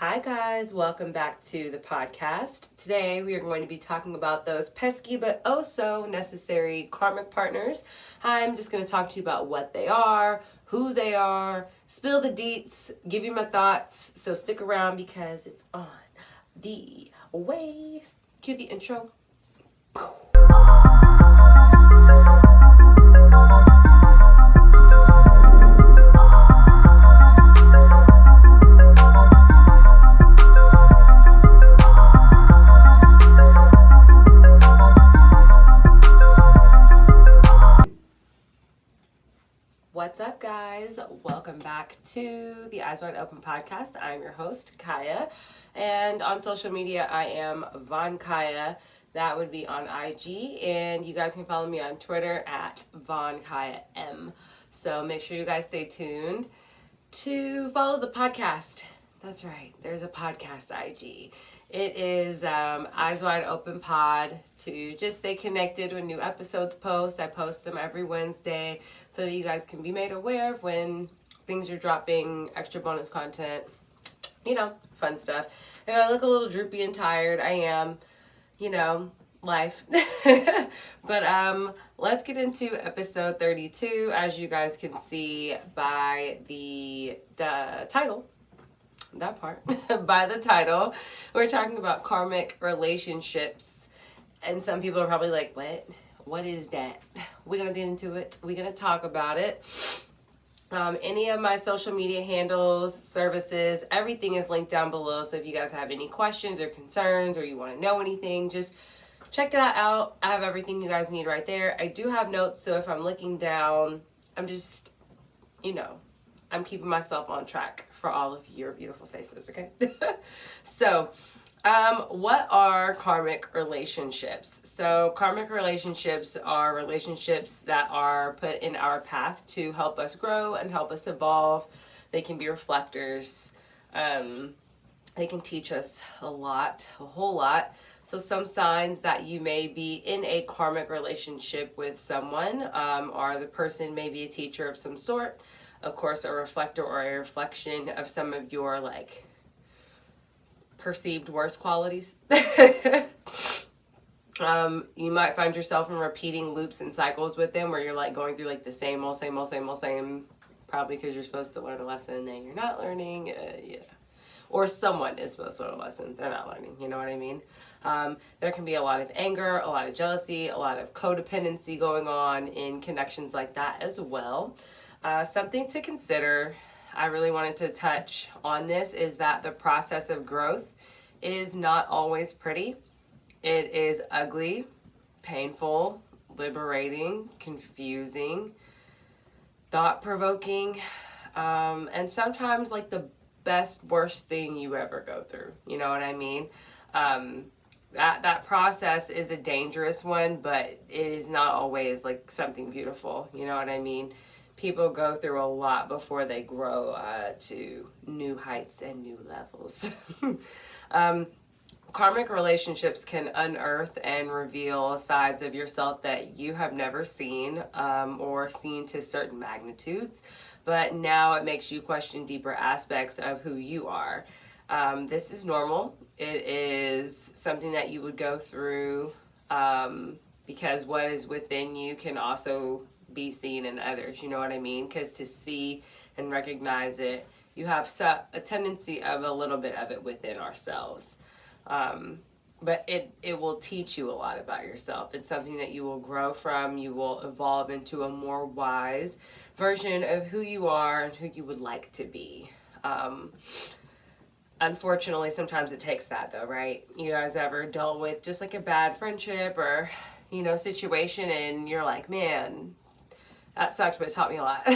Hi guys, welcome back to the podcast. Today we are going to be talking about those pesky but oh so necessary karmic partners. I'm just going to talk to you about what they are, who they are, spill the deets, give you my thoughts. So stick around because it's on the way. Cue the intro. What's up, guys? Welcome back to the Eyes Wide Open podcast. I'm your host, Kiah, and on social media, I am Vonkiah. That would be on IG, and you guys can follow me on Twitter at VonkiahM. So make sure you guys stay tuned to follow the podcast. That's right, there's a podcast IG. It is Eyes Wide Open Pod to just stay connected when new episodes post. I post them every Wednesday so that you guys can be made aware of when things are dropping, extra bonus content, fun stuff. If I look a little droopy and tired, I am, life. But let's get into episode 32. As you guys can see by the title, that part by the title, we're talking about karmic relationships, and some people are probably like, what is that? We're gonna get into it. We're gonna talk about it. Any of my social media handles, services, everything is linked down below, so if you guys have any questions or concerns or you want to know anything, just check that out. I have everything you guys need right there. I do have notes, so if I'm looking down, I'm just I'm keeping myself on track for all of your beautiful faces, okay? So, what are karmic relationships? So, karmic relationships are relationships that are put in our path to help us grow and help us evolve. They can be reflectors. They can teach us a whole lot. So some signs that you may be in a karmic relationship with someone are the person may be a teacher of some sort. Of course, a reflector or a reflection of some of your perceived worst qualities. You might find yourself in repeating loops and cycles with them where you're going through the same old, probably because you're supposed to learn a lesson and you're not learning. Or someone is supposed to learn a lesson. They're not learning. You know what I mean? There can be a lot of anger, a lot of jealousy, a lot of codependency going on in connections like that as well. Something to consider, I really wanted to touch on this, is that the process of growth is not always pretty. It is ugly, painful, liberating, confusing, thought-provoking, and sometimes the worst thing you ever go through. You know what I mean? That process is a dangerous one, but it is not always something beautiful. You know what I mean? People go through a lot before they grow to new heights and new levels. Karmic relationships can unearth and reveal sides of yourself that you have never seen or seen to certain magnitudes, but now it makes you question deeper aspects of who you are. This is normal. It is something that you would go through because what is within you can also be seen in others, you know what I mean? Because to see and recognize it, you have a tendency of a little bit of it within ourselves. But it will teach you a lot about yourself. It's something that you will grow from. You will evolve into a more wise version of who you are and who you would like to be. Unfortunately, sometimes it takes that though, right? You guys ever dealt with just a bad friendship or, situation and you're like, man, that sucked, but it taught me a lot.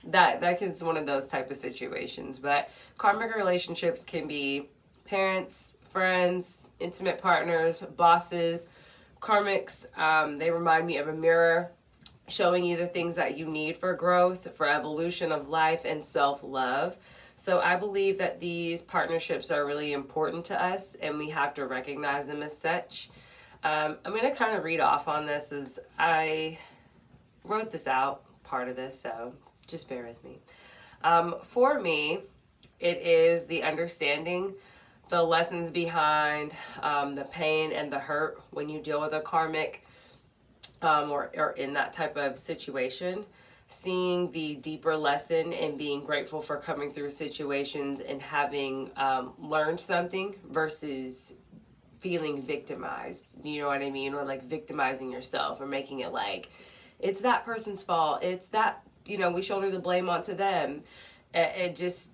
That is one of those type of situations. But karmic relationships can be parents, friends, intimate partners, bosses. Karmics, they remind me of a mirror showing you the things that you need for growth, for evolution of life and self-love. So I believe that these partnerships are really important to us and we have to recognize them as such. I'm going to kind of read off on this as I wrote this out, part of this, so just bear with me. For me, it is the understanding the lessons behind the pain and the hurt when you deal with a karmic or in that type of situation. Seeing the deeper lesson and being grateful for coming through situations and having learned something versus feeling victimized, you know what I mean? Or like victimizing yourself or making it like it's that person's fault. It's that, we shoulder the blame onto them. It just,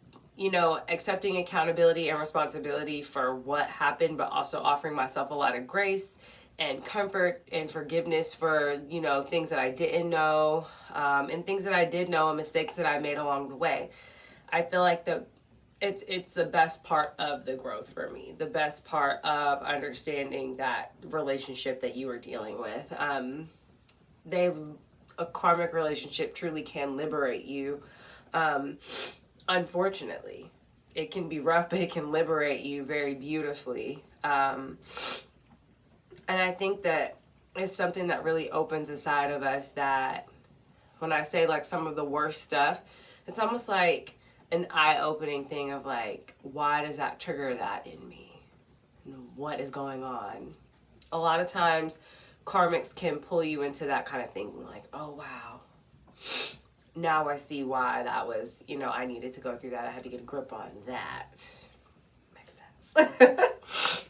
accepting accountability and responsibility for what happened, but also offering myself a lot of grace and comfort and forgiveness for, things that I didn't know, and things that I did know and mistakes that I made along the way. I feel like it's the best part of the growth for me, the best part of understanding that relationship that you were dealing with. A karmic relationship truly can liberate you. Unfortunately, it can be rough, but it can liberate you very beautifully. And I think that it's something that really opens a side of us that when I say like some of the worst stuff, it's almost like an eye-opening thing of like, why does that trigger that in me? What is going on? A lot of times karmics can pull you into that kind of thinking like, oh wow, now I see why that was, I needed to go through that. I had to get a grip on that. Makes sense.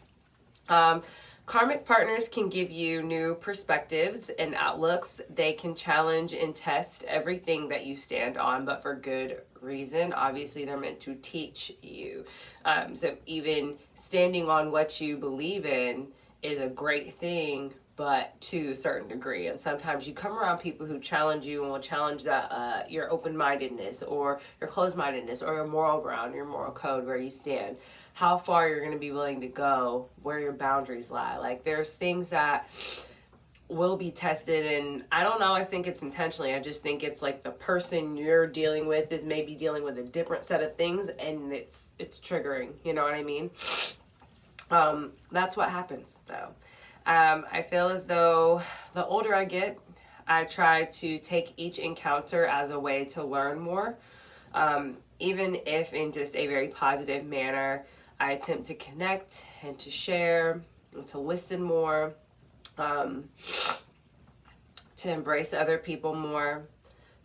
Karmic partners can give you new perspectives and outlooks. They can challenge and test everything that you stand on, but for good reason. Obviously, they're meant to teach you. So even standing on what you believe in is a great thing, but to a certain degree. And sometimes you come around people who challenge you and will challenge that your open-mindedness or your closed-mindedness or your moral ground, your moral code, where you stand, how far you're going to be willing to go, where your boundaries lie. Like there's things that will be tested, and I don't always think it's intentionally. I just think it's like the person you're dealing with is maybe dealing with a different set of things, and it's triggering. You know what I mean? That's what happens, though. I feel as though the older I get, I try to take each encounter as a way to learn more. Even if in just a very positive manner, I attempt to connect and to share and to listen more, to embrace other people more,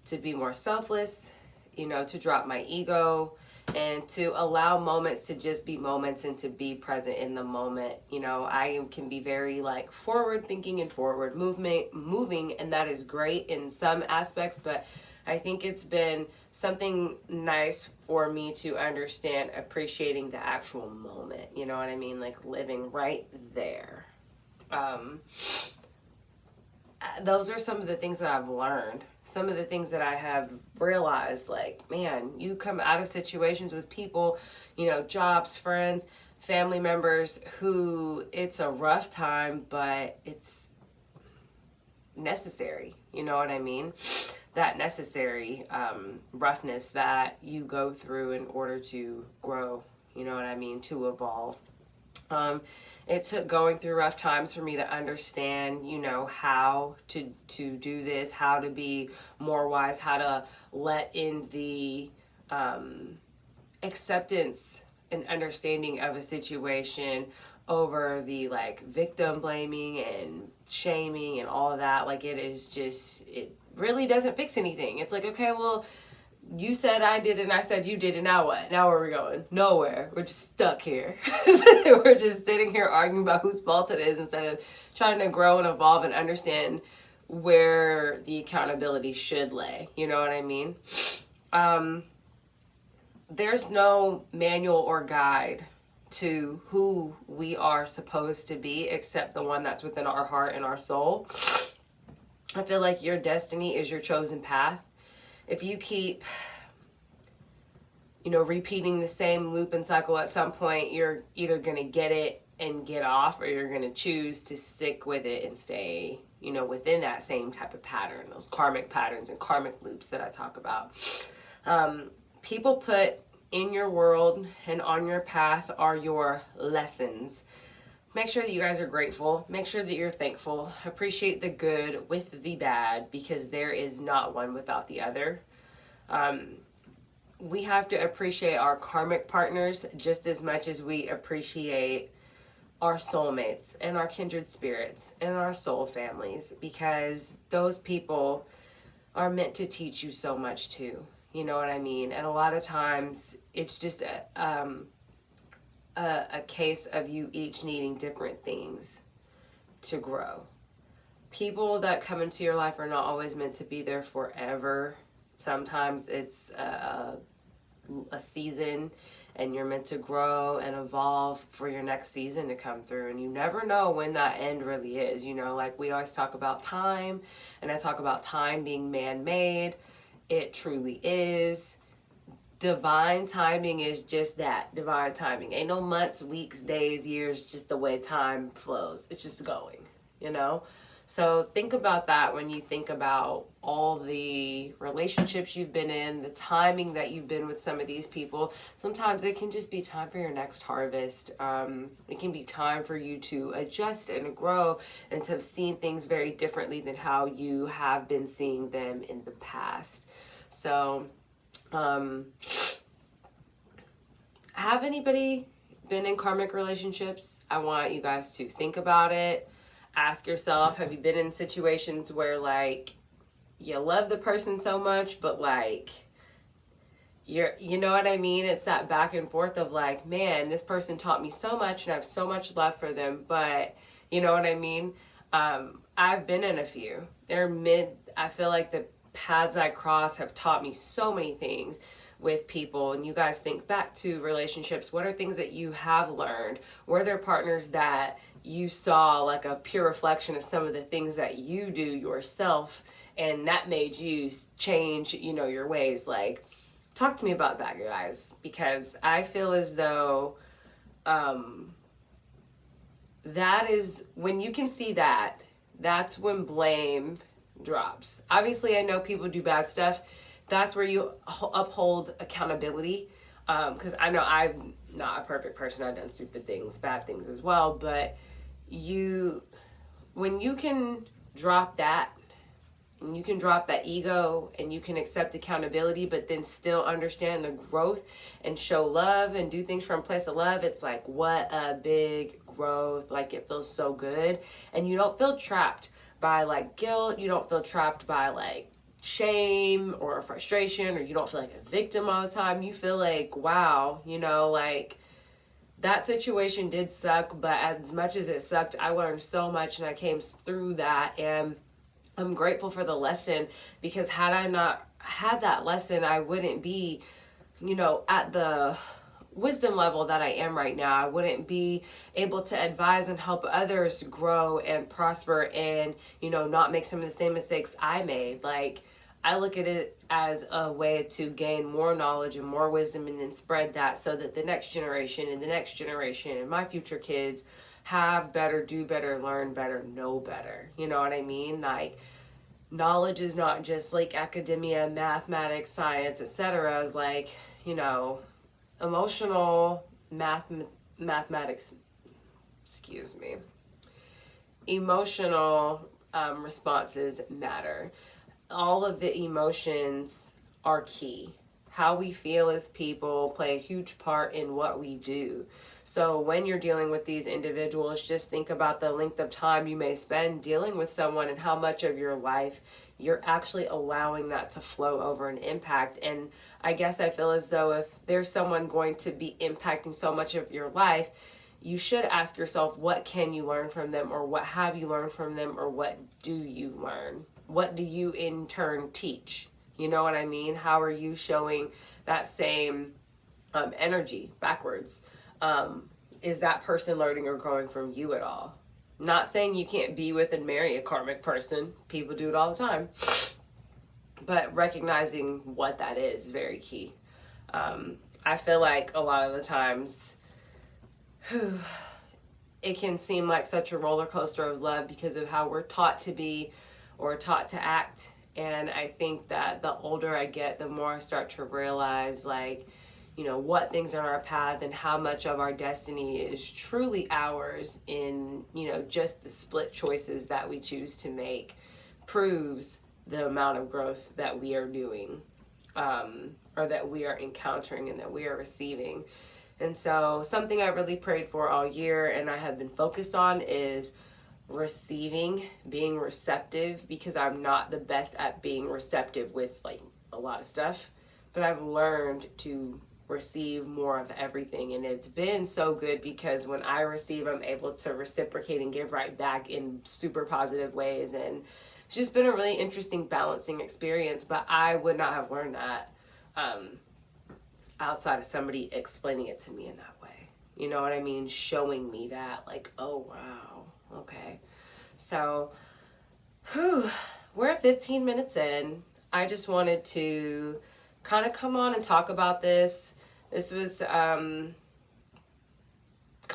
to be more selfless, to drop my ego, and to allow moments to just be moments and to be present in the moment. I can be very like forward thinking and forward moving, and that is great in some aspects, but I think it's been something nice for me to understand appreciating the actual moment. You know what I mean? Like living right there. Those are some of the things that I've learned. Some of the things that I have realized, like, man, you come out of situations with people, jobs, friends, family members who it's a rough time, but it's necessary. You know what I mean? That necessary roughness that you go through in order to grow, you know what I mean, to evolve. It took going through rough times for me to understand, how to do this, how to be more wise, how to let in the acceptance and understanding of a situation over the like victim blaming and shaming and all of that. Like it really doesn't fix anything. It's like, okay, well, you said I did it and I said you did it. Now what? Now where are we going? Nowhere. We're just stuck here. We're just sitting here arguing about whose fault it is instead of trying to grow and evolve and understand where the accountability should lay. You know what I mean? There's no manual or guide to who we are supposed to be except the one that's within our heart and our soul. I feel like your destiny is your chosen path. If you keep, repeating the same loop and cycle, at some point you're either going to get it and get off, or you're going to choose to stick with it and stay, within that same type of pattern, those karmic patterns and karmic loops that I talk about. People put in your world and on your path are your lessons. Make sure that you guys are grateful. Make sure that you're thankful. Appreciate the good with the bad, because there is not one without the other. we have to appreciate our karmic partners just as much as we appreciate our soulmates and our kindred spirits and our soul families, because those people are meant to teach you so much too. You know what I mean? And a lot of times it's just a case of you each needing different things to grow. People that come into your life are not always meant to be there forever. Sometimes it's a season, and you're meant to grow and evolve for your next season to come through. And you never know when that end really is. You know, like we always talk about time, and I talk about time being man-made. It truly is. Divine timing is just that, divine timing. Ain't no months, weeks, days, years, just the way time flows. It's just going, you know? So think about that when you think about all the relationships you've been in, the timing that you've been with some of these people. Sometimes it can just be time for your next harvest. It can be time for you to adjust and grow and to have seen things very differently than how you have been seeing them in the past. So, have anybody been in karmic relationships? I want you guys to think about it. Ask yourself, have you been in situations where like you love the person so much, but like you know what I mean? It's that back and forth of like, man, this person taught me so much and I have so much love for them, but you know what I mean? I've been in a few. I feel like the paths I cross have taught me so many things with people. And you guys think back to relationships. What are things that you have learned? Were there partners that you saw like a pure reflection of some of the things that you do yourself, and that made you change, you know, your ways? Like, talk to me about that, guys, because I feel as though that is when you can see that, that's when blame drops. Obviously, I know people do bad stuff. That's where you uphold accountability. Because I know I'm not a perfect person. I've done stupid things, bad things as well. But when you can drop that, and you can drop that ego, and you can accept accountability, but then still understand the growth and show love and do things from a place of love, it's like, what a big growth. Like, it feels so good. And you don't feel trapped by like guilt. You don't feel trapped by like shame or frustration, or you don't feel like a victim all the time. You feel like, wow, you know, like that situation did suck, but as much as it sucked, I learned so much and I came through that, and I'm grateful for the lesson, because had I not had that lesson, I wouldn't be, you know, at the wisdom level that I am right now. I wouldn't be able to advise and help others grow and prosper and, you know, not make some of the same mistakes I made. Like, I look at it as a way to gain more knowledge and more wisdom, and then spread that so that the next generation and the next generation and my future kids have better, do better, learn better, know better. You know what I mean? Like, knowledge is not just like academia, mathematics, science, etc. It's like, you know, emotional mathematics, emotional responses matter. All of the emotions are key. How we feel as people play a huge part in what we do. So when you're dealing with these individuals, just think about the length of time you may spend dealing with someone and how much of your life you're actually allowing that to flow over and impact. And I guess I feel as though if there's someone going to be impacting so much of your life, you should ask yourself, what can you learn from them, or what have you learned from them, or what do you learn? What do you in turn teach? You know what I mean? How are you showing that same energy backwards? Is that person learning or growing from you at all? Not saying you can't be with and marry a karmic person. People do it all the time. But recognizing what that is very key. I feel like a lot of the times it can seem like such a roller coaster of love because of how we're taught to be or taught to act. And I think that the older I get, the more I start to realize, like, you know, what things are on our path and how much of our destiny is truly ours in, you know, just the split choices that we choose to make proves the amount of growth that we are doing, or that we are encountering and that we are receiving. And so something I really prayed for all year and I have been focused on is receiving, being receptive, because I'm not the best at being receptive with like a lot of stuff, but I've learned to receive more of everything. And it's been so good because when I receive, I'm able to reciprocate and give right back in super positive ways. And it's just been a really interesting balancing experience, but I would not have learned that outside of somebody explaining it to me in that way. You know what I mean? Showing me that, like, oh, wow, okay. So, we're at 15 minutes in. I just wanted to kind of come on and talk about this. This was kind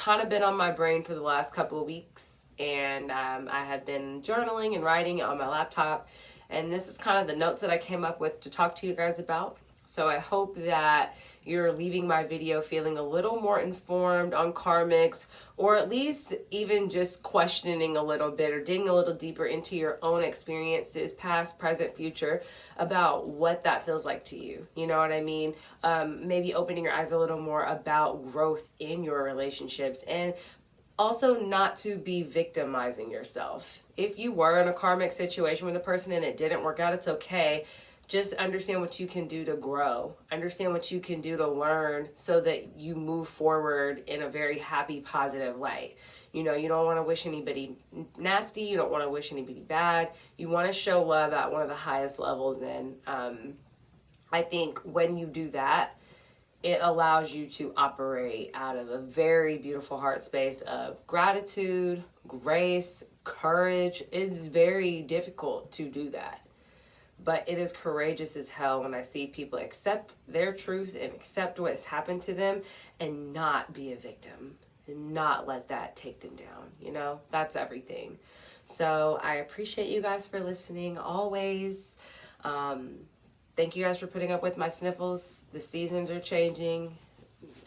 of been on my brain for the last couple of weeks, and I had been journaling and writing on my laptop, and this is kind of the notes that I came up with to talk to you guys about. So I hope that you're leaving my video feeling a little more informed on karmics, or at least even just questioning a little bit or digging a little deeper into your own experiences, past, present, future, about what that feels like to you. You know what I mean? Maybe opening your eyes a little more about growth in your relationships, and also not to be victimizing yourself. If you were in a karmic situation with a person and it didn't work out, it's okay. Just understand what you can do to grow. Understand what you can do to learn so that you move forward in a very happy, positive light. You know, you don't want to wish anybody nasty. You don't want to wish anybody bad. You want to show love at one of the highest levels. And I think when you do that, it allows you to operate out of a very beautiful heart space of gratitude, grace, courage. It's very difficult to do that. But it is courageous as hell when I see people accept their truth and accept what has happened to them and not be a victim and not let that take them down. You know, that's everything. So I appreciate you guys for listening always. Thank you guys for putting up with my sniffles. The seasons are changing.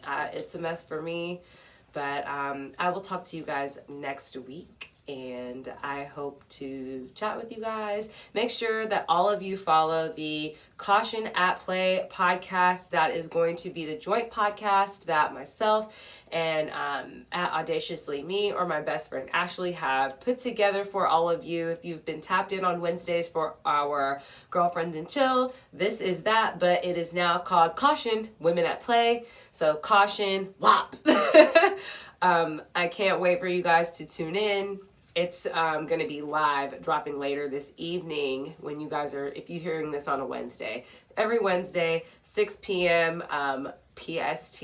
It's a mess for me. But I will talk to you guys next week. And I hope to chat with you guys. Make sure that all of you follow the Caution at Play podcast. That is going to be the joint podcast that myself and at Audaciously Me, or my best friend Ashley, have put together for all of you. If you've been tapped in on Wednesdays for our Girlfriends and Chill, this is that, but it is now called Caution Women at Play. So Caution, WAP. I can't wait for you guys to tune in. It's going to be live, dropping later this evening when you guys are, if you're hearing this on a Wednesday. Every Wednesday, 6 p.m. PST,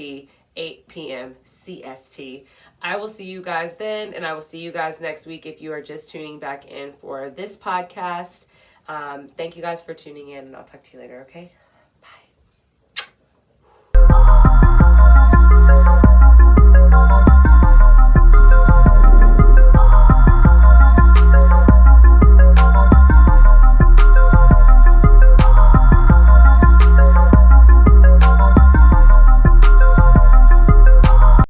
8 p.m. CST. I will see you guys then, and I will see you guys next week if you are just tuning back in for this podcast. Thank you guys for tuning in, and I'll talk to you later, okay?